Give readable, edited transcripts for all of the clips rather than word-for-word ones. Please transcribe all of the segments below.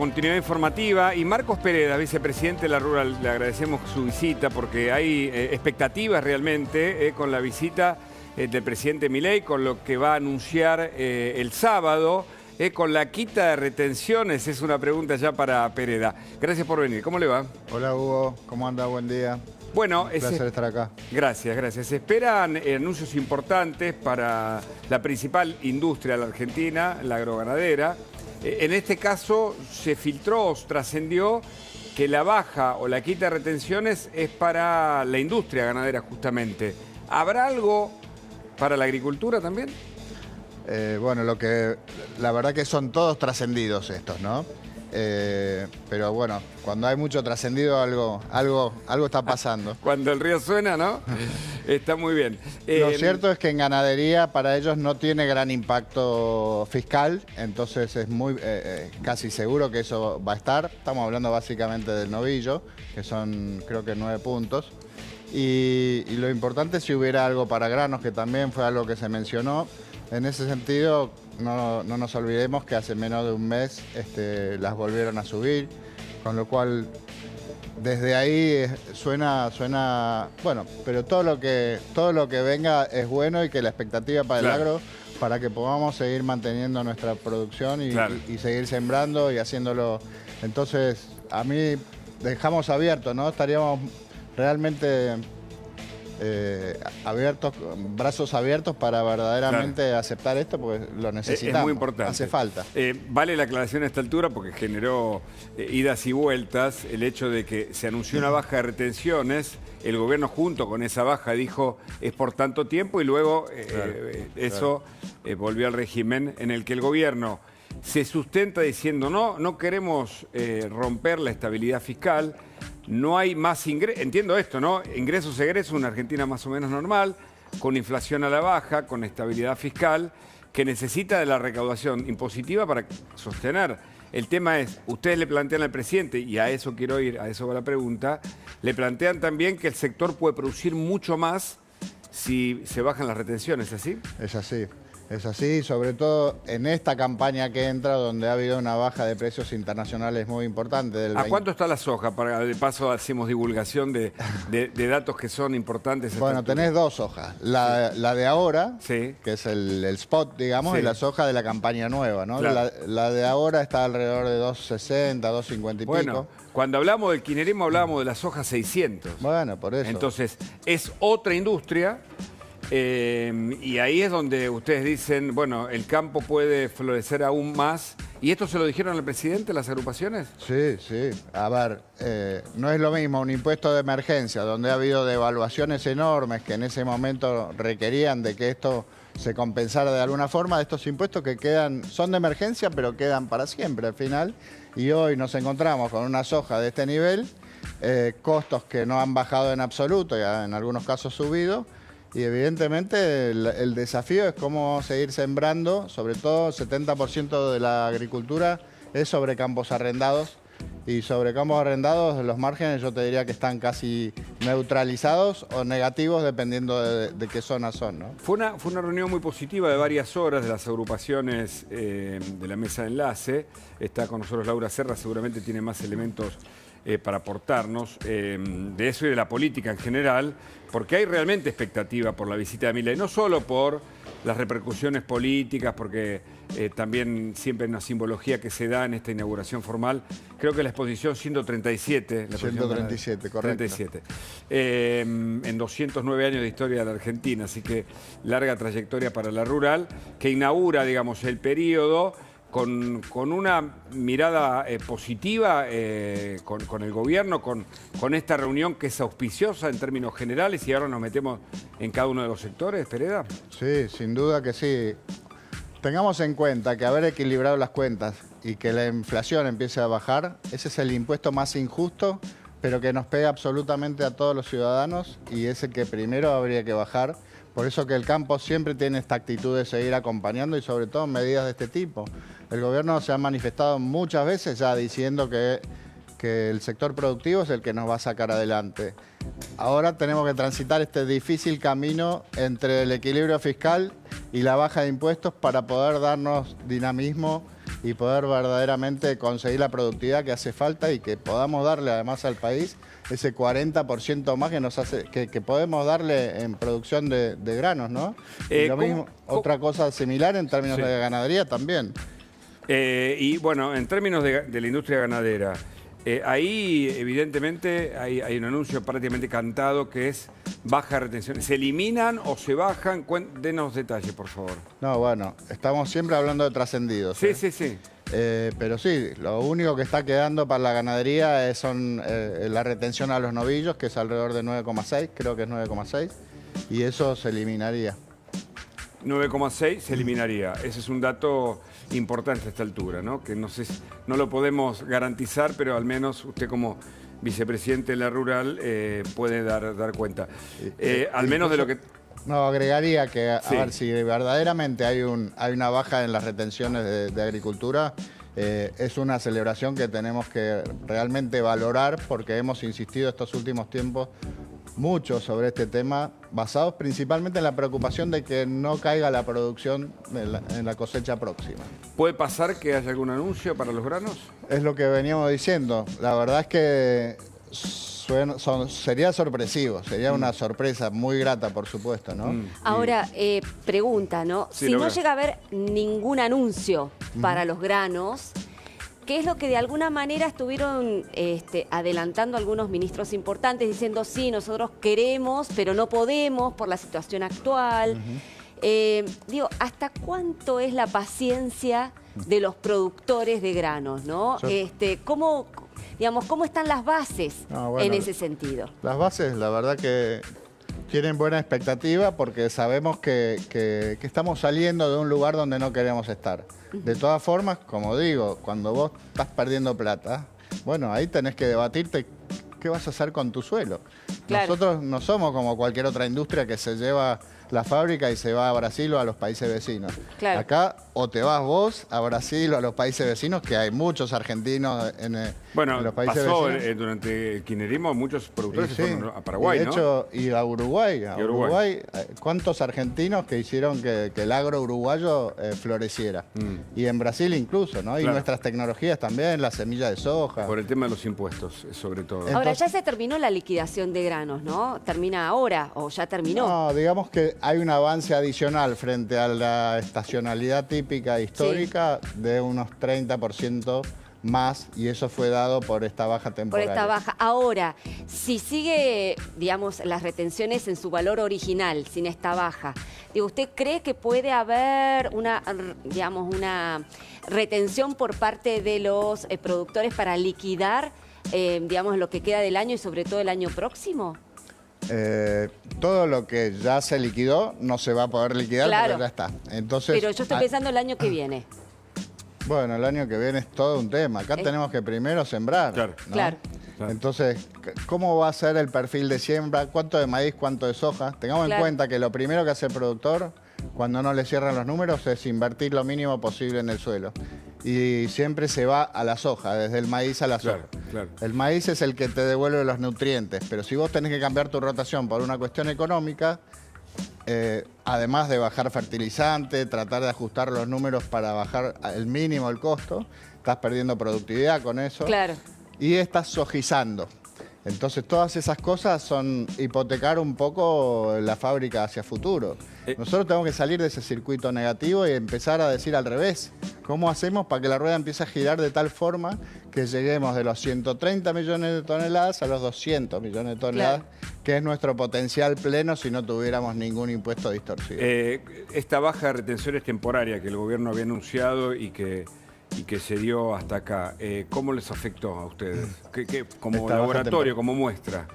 continuidad informativa. Y Marcos Pereda, vicepresidente de la Rural, le agradecemos su visita porque hay expectativas realmente con la visita del presidente Milei, con lo que va a anunciar el sábado, con la quita de retenciones. Es una pregunta ya para Pereda. Gracias por venir. ¿Cómo le va? Hola Hugo, ¿cómo anda? Buen día. Bueno, Un placer estar acá. Gracias, gracias. Se esperan anuncios importantes para la principal industria de la Argentina, la agroganadera. En este caso se filtró, trascendió que la baja o la quita de retenciones es para la industria ganadera justamente. ¿Habrá algo para la agricultura también? Bueno, la verdad que son todos trascendidos estos, ¿no? Pero bueno, cuando hay mucho trascendido algo está pasando. Cuando el río suena, ¿no? Está muy bien. Lo cierto es que en ganadería para ellos no tiene gran impacto fiscal, entonces es casi seguro que eso va a estar. Estamos hablando básicamente del novillo, que son creo que 9 puntos. Y lo importante es si hubiera algo para granos, que también fue algo que se mencionó. En ese sentido, no nos olvidemos que hace menos de un mes las volvieron a subir, con lo cual desde ahí suena bueno, pero todo lo que venga es bueno y que la expectativa para el agro, para que podamos seguir manteniendo nuestra producción y seguir sembrando y haciéndolo. Entonces, a mí dejamos abierto, ¿no? Estaríamos realmente brazos abiertos para verdaderamente aceptar esto, porque lo necesitamos. Es muy importante. Hace falta. Vale la aclaración a esta altura porque generó idas y vueltas el hecho de que se anunció una baja de retenciones, el gobierno junto con esa baja dijo es por tanto tiempo y luego volvió al régimen en el que el gobierno se sustenta diciendo no queremos romper la estabilidad fiscal. No hay más ingresos, entiendo esto, ¿no? Ingresos, egresos, una Argentina más o menos normal, con inflación a la baja, con estabilidad fiscal, que necesita de la recaudación impositiva para sostener. El tema es, ustedes le plantean al presidente, y a eso quiero ir, a eso va la pregunta, le plantean también que el sector puede producir mucho más si se bajan las retenciones, ¿es así? Es así. Es así, sobre todo en esta campaña que entra, donde ha habido una baja de precios internacionales muy importante. ¿A cuánto está la soja? De paso hacemos divulgación de datos que son importantes. Bueno, tenés dos hojas. La de ahora, que es el spot, digamos, y la soja de la campaña nueva, ¿no? Claro. La de ahora está alrededor de 2.60, 2.50 y pico. Cuando hablamos del kirchnerismo hablábamos de la soja 600. Bueno, por eso. Entonces, es otra industria. Y ahí es donde ustedes dicen, bueno, el campo puede florecer aún más. ¿Y esto se lo dijeron al presidente, las agrupaciones? Sí, sí. A ver, no es lo mismo un impuesto de emergencia, donde ha habido devaluaciones enormes que en ese momento requerían de que esto se compensara de alguna forma, de estos impuestos que son de emergencia, pero quedan para siempre al final. Y hoy nos encontramos con una soja de este nivel, costos que no han bajado en absoluto, ya en algunos casos subido. Y evidentemente el desafío es cómo seguir sembrando, sobre todo 70% de la agricultura es sobre campos arrendados. Y sobre campos arrendados los márgenes yo te diría que están casi neutralizados o negativos dependiendo de qué zonas son, ¿no? Fue una reunión muy positiva de varias horas de las agrupaciones de la mesa de enlace. Está con nosotros Laura Serra, seguramente tiene más elementos para aportarnos de eso y de la política en general, porque hay realmente expectativa por la visita de Milei, no solo por las repercusiones políticas, porque también siempre hay una simbología que se da en esta inauguración formal. Creo que la exposición 137. 137, correcto. 37. En 209 años de historia de la Argentina, así que larga trayectoria para la rural, que inaugura, digamos, el periodo con una mirada positiva con el gobierno, con esta reunión que es auspiciosa en términos generales, y ahora nos metemos en cada uno de los sectores, Pereda. Sí, sin duda que sí. Tengamos en cuenta que haber equilibrado las cuentas y que la inflación empiece a bajar, ese es el impuesto más injusto, pero que nos pega absolutamente a todos los ciudadanos y es el que primero habría que bajar. Por eso que el campo siempre tiene esta actitud de seguir acompañando y sobre todo en medidas de este tipo. El gobierno se ha manifestado muchas veces ya diciendo que el sector productivo es el que nos va a sacar adelante. Ahora tenemos que transitar este difícil camino entre el equilibrio fiscal y la baja de impuestos para poder darnos dinamismo y poder verdaderamente conseguir la productividad que hace falta y que podamos darle además al país ese 40% más que nos hace, que podemos darle en producción de granos, ¿no? Y lo mismo, otra cosa similar en términos de ganadería también. Y bueno, en términos de la industria ganadera, ahí evidentemente hay un anuncio prácticamente cantado que es baja retención. ¿Se eliminan o se bajan? Denos detalles, por favor. No, bueno, estamos siempre hablando de trascendidos. Sí, sí, sí. Pero sí, lo único que está quedando para la ganadería son la retención a los novillos, que es alrededor de 9,6, creo que es 9,6, y eso se eliminaría. 9,6 se eliminaría. Ese es un dato importante a esta altura, ¿no? Que no sé, no lo podemos garantizar, pero al menos usted como vicepresidente de la Rural puede dar cuenta. Al menos de lo que... No, agregaría que, a ver, si verdaderamente hay una baja en las retenciones de agricultura, es una celebración que tenemos que realmente valorar porque hemos insistido estos últimos tiempos mucho sobre este tema, basados principalmente en la preocupación de que no caiga la producción en la cosecha próxima. ¿Puede pasar que haya algún anuncio para los granos? Es lo que veníamos diciendo. La verdad es que sería sorpresivo, sería una sorpresa muy grata, por supuesto, ¿no? Ahora, pregunta, ¿no? Sí, si no llega a haber ningún anuncio para los granos, ¿qué es lo que de alguna manera estuvieron adelantando algunos ministros importantes diciendo, sí, nosotros queremos, pero no podemos por la situación actual? Digo, ¿hasta cuánto es la paciencia de los productores de granos, no? ¿Cómo están las bases en ese sentido? Las bases, la verdad que tienen buena expectativa porque sabemos que estamos saliendo de un lugar donde no queremos estar. De todas formas, como digo, cuando vos estás perdiendo plata, bueno, ahí tenés que debatirte qué vas a hacer con tu suelo. Claro. Nosotros no somos como cualquier otra industria que se lleva la fábrica y se va a Brasil o a los países vecinos. Claro. Acá o te vas vos a Brasil o a los países vecinos, que hay muchos argentinos en los países vecinos. Durante el kirchnerismo muchos productores se fueron a Paraguay, de hecho, y a Uruguay. Uruguay, ¿cuántos argentinos que hicieron que el agro uruguayo floreciera? Y en Brasil incluso, ¿no? Y nuestras tecnologías también, la semilla de soja. Por el tema de los impuestos, sobre todo. Ahora, ya se terminó la liquidación de granos, ¿no? ¿Termina ahora o ya terminó? No, digamos que hay un avance adicional frente a la estacionalidad típica histórica de unos 30% más, y eso fue dado por esta baja temporal. Por esta baja. Ahora, si sigue, digamos, las retenciones en su valor original, sin esta baja, digo, ¿usted cree que puede haber una retención por parte de los productores para liquidar, digamos, lo que queda del año y sobre todo el año próximo? Todo lo que ya se liquidó no se va a poder liquidar, porque ya está. Entonces, pero yo estoy pensando el año que viene. Bueno, el año que viene es todo un tema. Acá tenemos que primero sembrar. Claro. ¿no? Claro. Entonces, ¿cómo va a ser el perfil de siembra? ¿Cuánto de maíz, cuánto de soja? Tengamos en cuenta que lo primero que hace el productor, cuando no le cierran los números, es invertir lo mínimo posible en el suelo. Y siempre se va a la soja, desde el maíz a la soja. Claro. El maíz es el que te devuelve los nutrientes, pero si vos tenés que cambiar tu rotación por una cuestión económica, además de bajar fertilizante, tratar de ajustar los números para bajar el mínimo el costo, estás perdiendo productividad con eso. Claro. Y estás sojizando. Entonces todas esas cosas son hipotecar un poco la fábrica hacia futuro. Nosotros tenemos que salir de ese circuito negativo y empezar a decir al revés. ¿Cómo hacemos para que la rueda empiece a girar de tal forma que lleguemos de los 130 millones de toneladas a los 200 millones de toneladas, que es nuestro potencial pleno si no tuviéramos ningún impuesto distorsivo? Esta baja de retenciones temporaria que el gobierno había anunciado y que se dio hasta acá, ¿cómo les afectó a ustedes? Como laboratorio, como muestra.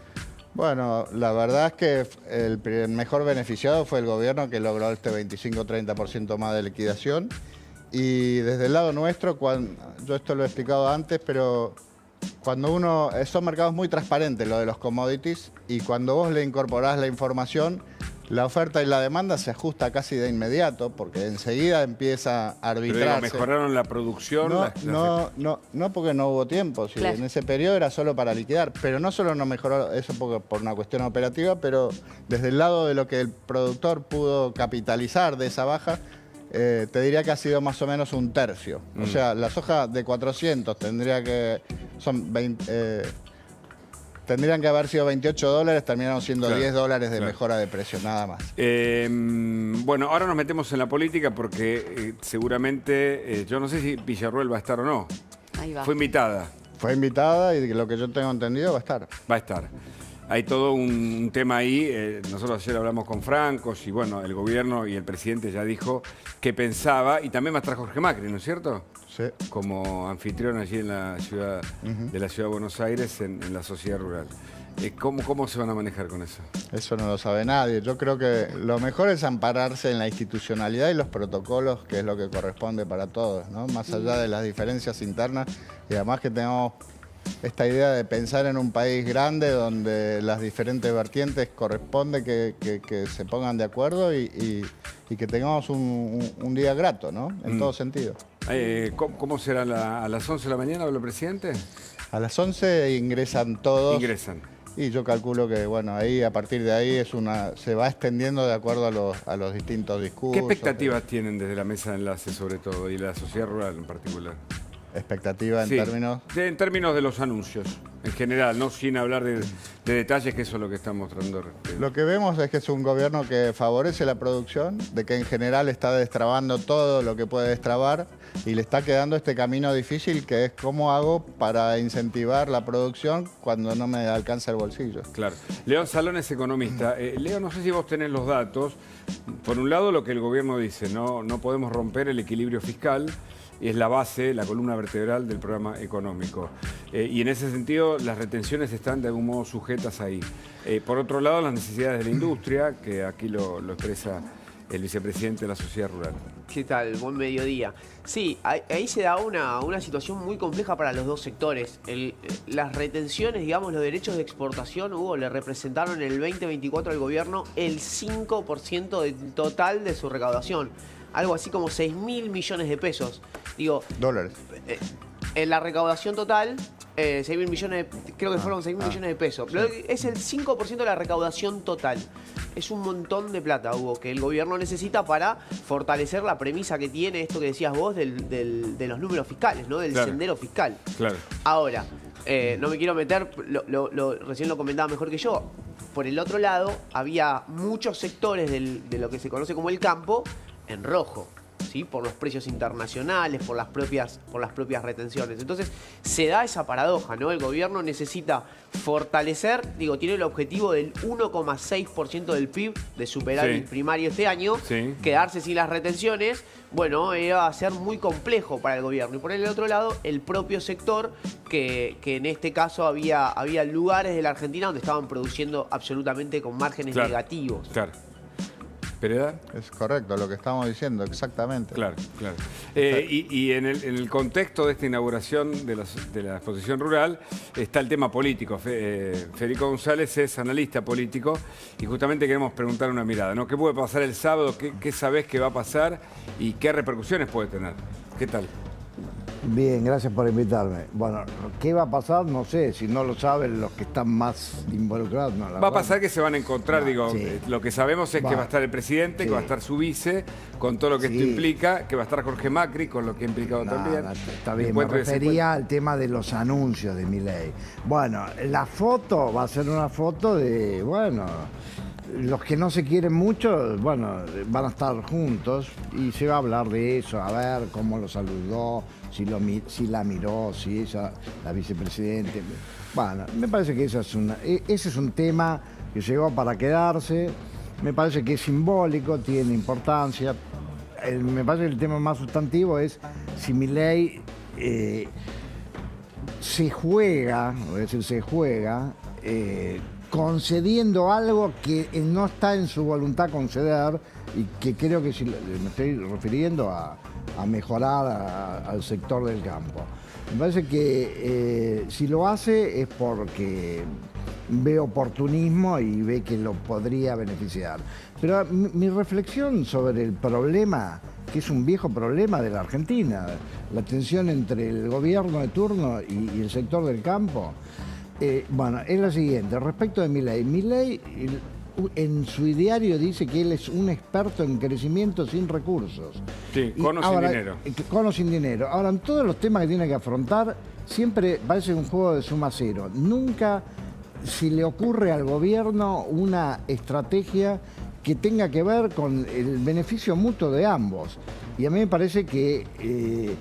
Bueno, la verdad es que el mejor beneficiado fue el gobierno, que logró este 25-30% más de liquidación. Y desde el lado nuestro, yo esto lo he explicado antes, pero cuando son mercados muy transparentes, lo de los commodities, y cuando vos le incorporás la información, la oferta y la demanda se ajusta casi de inmediato, porque enseguida empieza a arbitrarse. Pero ¿mejoraron la producción? No, porque no hubo tiempo. Sí, en ese periodo era solo para liquidar. Pero no solo no mejoró eso por una cuestión operativa, pero desde el lado de lo que el productor pudo capitalizar de esa baja, te diría que ha sido más o menos un tercio. O sea, la soja de 400 tendrían que haber sido $28, terminaron siendo $10 de mejora de precio, nada más. Bueno, ahora nos metemos en la política porque seguramente, yo no sé si Villarruel va a estar o no. Ahí va. Fue invitada. Fue invitada y lo que yo tengo entendido va a estar. Va a estar. Hay todo un tema ahí. Nosotros ayer hablamos con Francos y bueno, el gobierno y el presidente ya dijo que pensaba, y también va a estar Jorge Macri, ¿no es cierto? Sí. Como anfitrión allí en la ciudad de la ciudad de Buenos Aires, en la sociedad rural. ¿Cómo se van a manejar con eso? Eso no lo sabe nadie. Yo creo que lo mejor es ampararse en la institucionalidad y los protocolos, que es lo que corresponde para todos, ¿no? Más allá de las diferencias internas, y además que tenemos esta idea de pensar en un país grande donde las diferentes vertientes corresponde que se pongan de acuerdo y que tengamos un día grato, ¿no? En todo sentido. ¿Cómo será a las 11 de la mañana, habla el presidente? A las 11 ingresan todos. Ingresan. Y yo calculo que, bueno, ahí a partir de ahí se va extendiendo de acuerdo a los distintos discursos. ¿Qué expectativas tienen desde la mesa de enlace, sobre todo, y la sociedad rural en particular? Expectativa en términos... En términos de los anuncios, en general, no sin hablar de detalles, que eso es lo que estamos tratando de... Lo que vemos es que es un gobierno que favorece la producción, de que en general está destrabando todo lo que puede destrabar y le está quedando este camino difícil que es cómo hago para incentivar la producción cuando no me alcanza el bolsillo. Claro. León Salón es economista. Leo, no sé si vos tenés los datos. Por un lado, lo que el gobierno dice, no podemos romper el equilibrio fiscal. Es la base, la columna vertebral del programa económico. Y en ese sentido, las retenciones están de algún modo sujetas ahí. Por otro lado, las necesidades de la industria, que aquí lo expresa el vicepresidente de la sociedad rural. ¿Qué tal? Buen mediodía. Sí, ahí se da una situación muy compleja para los dos sectores. Las retenciones, digamos, los derechos de exportación, Hugo, le representaron en el 2024 al gobierno el 5% del total de su recaudación. Algo así como 6.000 millones de pesos. Digo, Dólares. En la recaudación total, 6.000 millones, creo que fueron 6.000 millones de pesos. Pero es el 5% de la recaudación total. Es un montón de plata, Hugo, que el gobierno necesita para fortalecer la premisa que tiene, esto que decías vos, de los números fiscales, ¿no? Del sendero fiscal. Claro. Ahora, no me quiero meter, recién lo comentaba mejor que yo. Por el otro lado, había muchos sectores de lo que se conoce como el campo en rojo, ¿sí? Por los precios internacionales, por las propias retenciones. Entonces, se da esa paradoja, ¿no? El gobierno necesita fortalecer, tiene el objetivo del 1,6% del PIB de superávit primario este año. Quedarse sin las retenciones, bueno, va a ser muy complejo para el gobierno. Y por el otro lado, el propio sector, que en este caso había lugares de la Argentina donde estaban produciendo absolutamente con márgenes negativos. Claro. ¿Pereda? Es correcto lo que estamos diciendo, exactamente. Claro. Y en el contexto de esta inauguración de la exposición rural está el tema político. Federico González es analista político y justamente queremos preguntar una mirada, ¿no? ¿Qué puede pasar el sábado? ¿Qué sabés que va a pasar? ¿Y qué repercusiones puede tener? ¿Qué tal? Bien, gracias por invitarme. Bueno, ¿qué va a pasar? No sé, si no lo saben los que están más involucrados. No, va a pasar que se van a encontrar, lo que sabemos es que va a estar el presidente, que va a estar su vice, con todo lo que esto implica, que va a estar Jorge Macri, con lo que ha implicado también. Está bien, me refería al tema de los anuncios de Milei. Bueno, la foto va a ser una foto de, los que no se quieren mucho, van a estar juntos y se va a hablar de eso, a ver cómo lo saludó, si la miró, si ella, la vicepresidente. Bueno, me parece que ese es un tema que llegó para quedarse, me parece que es simbólico, tiene importancia. Me parece que el tema más sustantivo es si Milei se juega, concediendo algo que no está en su voluntad conceder y que creo que me estoy refiriendo a mejorar al sector del campo. Me parece que si lo hace es porque ve oportunismo y ve que lo podría beneficiar. Pero mi reflexión sobre el problema, que es un viejo problema de la Argentina, la tensión entre el gobierno de turno y el sector del campo, es la siguiente. Respecto de Milei, en su diario dice que él es un experto en crecimiento sin recursos. Sí, Y con o sin ahora, dinero. Con o sin dinero. Ahora, en todos los temas que tiene que afrontar, siempre parece un juego de suma cero. Nunca se le ocurre al gobierno una estrategia que tenga que ver con el beneficio mutuo de ambos. Y a mí me parece que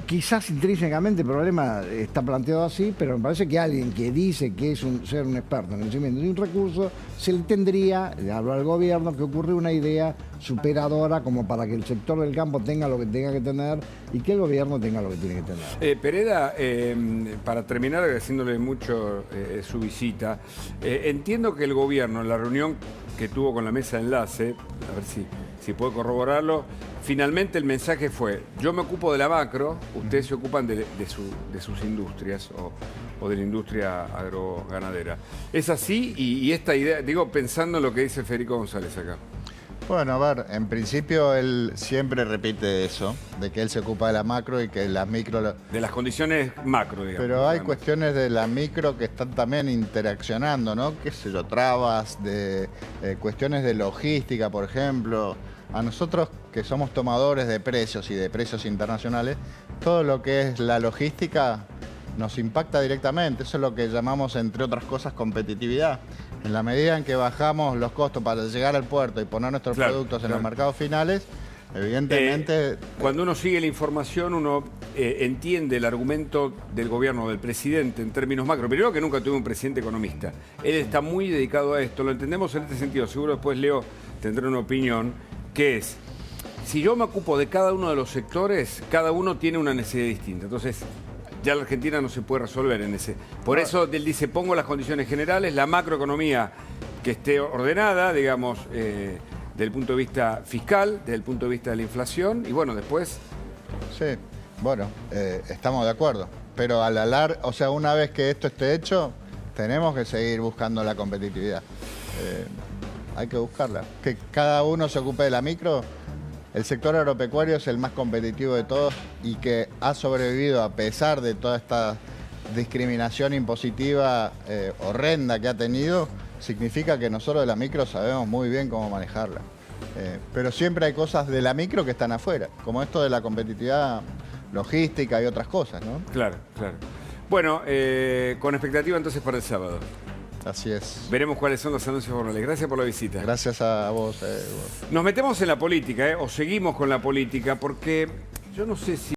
quizás intrínsecamente el problema está planteado así, pero me parece que alguien que dice que es ser un experto en el crecimiento de un recurso, se le tendría, le hablo al gobierno, que ocurre una idea superadora como para que el sector del campo tenga lo que tenga que tener y que el gobierno tenga lo que tiene que tener. Pereda, para terminar agradeciéndole mucho su visita, entiendo que el gobierno en la reunión que tuvo con la mesa de enlace, a ver si puede corroborarlo, finalmente el mensaje fue: yo me ocupo de la macro, ustedes se ocupan de sus industrias o de la industria agroganadera. ¿Es así? Y esta idea, digo, pensando en lo que dice Federico González acá. Bueno, a ver, en principio él siempre repite eso, de que él se ocupa de la macro y que las micro... De las condiciones macro, digamos. Pero hay cuestiones de la micro que están también interaccionando, ¿no? Qué sé yo, trabas, de cuestiones de logística, por ejemplo. A nosotros que somos tomadores de precios y de precios internacionales, todo lo que es la logística nos impacta directamente. Eso es lo que llamamos, entre otras cosas, competitividad. En la medida en que bajamos los costos para llegar al puerto y poner nuestros productos en los mercados finales, evidentemente... Cuando uno sigue la información, uno entiende el argumento del gobierno, del presidente, en términos macro. Primero que nunca tuve un presidente economista. Él está muy dedicado a esto. Lo entendemos en este sentido. Seguro después Leo tendrá una opinión, que es: si yo me ocupo de cada uno de los sectores, cada uno tiene una necesidad distinta. Entonces, ya la Argentina no se puede resolver en ese. Por eso él dice: pongo las condiciones generales, la macroeconomía que esté ordenada, digamos, desde el punto de vista fiscal, desde el punto de vista de la inflación, y bueno, después... Sí, bueno, estamos de acuerdo. Pero o sea, una vez que esto esté hecho, tenemos que seguir buscando la competitividad. Hay que buscarla. Que cada uno se ocupe de la micro. El sector agropecuario es el más competitivo de todos y que ha sobrevivido a pesar de toda esta discriminación impositiva horrenda que ha tenido. Significa que nosotros de la micro sabemos muy bien cómo manejarla. Pero siempre hay cosas de la micro que están afuera, como esto de la competitividad logística y otras cosas, ¿no? Claro, claro. Bueno, con expectativa entonces para el sábado. Así es. Veremos cuáles son los anuncios formales. Gracias por la visita. Gracias a vos. Nos metemos en la política, o seguimos con la política, porque yo no sé si...